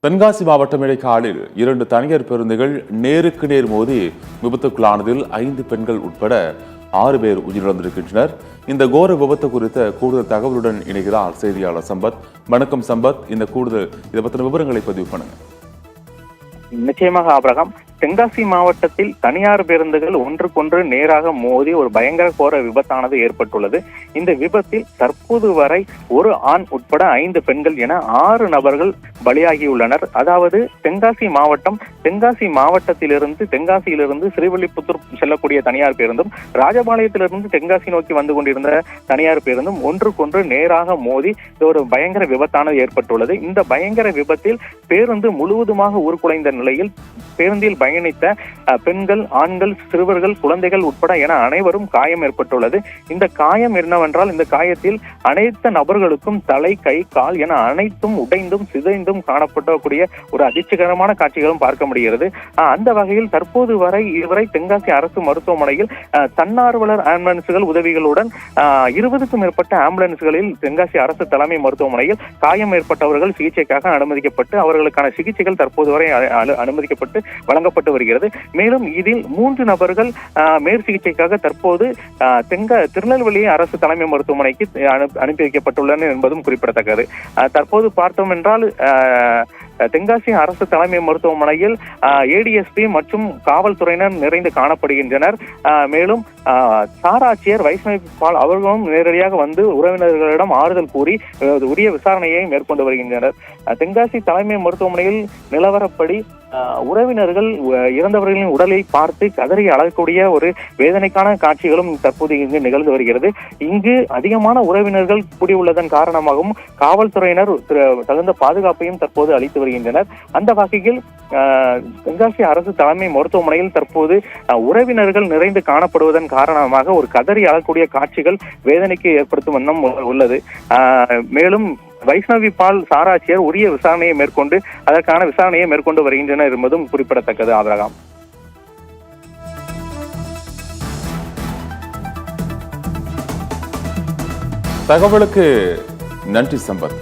தென்காசி மாவட்டம் இடைக்காலில் 2 தனியார் பேருந்துகள் நேருக்கு நேர் மோதி விபத்துக்குள்ளானதில் 5 பெண்கள் உட்பட 6 பேர் உயிரிழந்திருக்கின்றனர். இந்த கோர விபத்து குறித்த கூடுதல் தகவலுடன் இணைகிறார் செய்தியாளர் சம்பத். வணக்கம் சம்பத், இந்த கூடுதல் இதை பற்றின விவரங்களை பதிவு பண்ணுங்க. நிச்சயமாக ஆபிரகாம், தென்காசி மாவட்டத்தில் தனியார் பேருந்துகள் ஒன்றுக்கொன்று நேராக மோதி ஒரு பயங்கர கோர விபத்தானது ஏற்பட்டுள்ளது. இந்த விபத்தில் தற்போது வரை ஒரு ஆண் உட்பட 5 பெண்கள் என 6 நபர்கள் பலியாகியுள்ளனர். அதாவது தென்காசி மாவட்டத்திலிருந்து ஸ்ரீவில்லிபுத்தூர் செல்லக்கூடிய தனியார் பேருந்தும் ராஜபாளையத்திலிருந்து தென்காசி நோக்கி வந்து கொண்டிருந்த தனியார் பேருந்தும் ஒன்றுக்கொன்று நேராக மோதி ஒரு பயங்கர விபத்தானது ஏற்பட்டுள்ளது. இந்த பயங்கர விபத்தில் பேருந்து முழுவதுமாக உருக்குலைந்த நிலையில் பேருந்தில் பயணித்த பெண்கள், ஆண்கள், சிறுவர்கள், குழந்தைகள் உட்பட என அனைவரும் காயம் ஏற்பட்டுள்ளது. இந்த காயம் என்னவென்றால், இந்த காயத்தில் அனைத்து நபர்களுக்கும் தலை, கை, கால் என அனைத்தும் உடைந்தும் சிதைந்தும் காணப்படக்கூடிய ஒரு அதிர்ச்சிகரமான காட்சிகளும் பார்க்க முடிகிறது. அந்த வகையில் தற்போது வரை இதுவரை தென்காசி அரசு மருத்துவமனையில் தன்னார்வலர் ஆம்புலன்ஸ்கள் உதவிகளுடன் 20க்கும் மேற்பட்ட ஆம்புலன்ஸ்களில் தென்காசி அரசு தலைமை மருத்துவமனையில் காயம் ஏற்பட்டவர்கள் சிகிச்சைக்காக அனுமதிக்கப்பட்டு அவர்களுக்கான சிகிச்சைகள் தற்போது வரை அனுமதிக்கப்பட்டு வழங்கப்பட்டு வருகிறது. மேலும் இதில் 3 நபர்கள் மேற் சிகிச்சைக்காக தற்போது திருநெல்வேலி அரசு தலைமை மருத்துவமனைக்கு அனுப்பி வைக்கப்பட்டுள்ளனர் என்பதும் குறிப்பிடத்தக்கது. தற்போது பார்த்தோம் என்றால் தென்காசி அரசு தலைமை மருத்துவமனையில் ADSP மற்றும் காவல்துறையினர் நிறைந்து காணப்படுகின்றனர். மேலும் சார் ஆட்சியர் வைஷ்ணவி பால் அவர்களும் நேரடியாக வந்து உறவினர்களிடம் ஆறுதல் கூறி உரிய விசாரணையை மேற்கொண்டு வருகின்றனர். தென்காசி தலைமை மருத்துவமனையில் நிலவரப்படி உறவினர்கள் இறந்தவர்களின் உடலை பார்த்து கதறி அழக்கூடிய ஒரு வேதனைக்கான காட்சிகளும் தற்போது இங்கு நிகழ்ந்து வருகிறது. இங்கு அதிகமான உறவினர்கள் கூடியுள்ளதன் காரணமாகவும் காவல்துறையினர் தகுந்த பாதுகாப்பையும் தற்போது அளித்து வருகின்றனர். அந்த வகையில் தென்காசி அரசு தலைமை மருத்துவமனையில் தற்போது உறவினர்கள் நிறைந்து காணப்படுவதன் காரணமாக ஒரு கதறி அழக்கூடிய காட்சிகள் வேதனைக்கு ஏற்படுத்தும் வண்ணம் உள்ளது. மேலும் வைஷ்ணவி பால் சாராட்சியர் உரிய விசாரணையை மேற்கொண்டு வருகின்றனர் என்பதும் குறிப்பிடத்தக்கது. ஆபிரகாம், தகவலுக்கு நன்றி சம்பத்.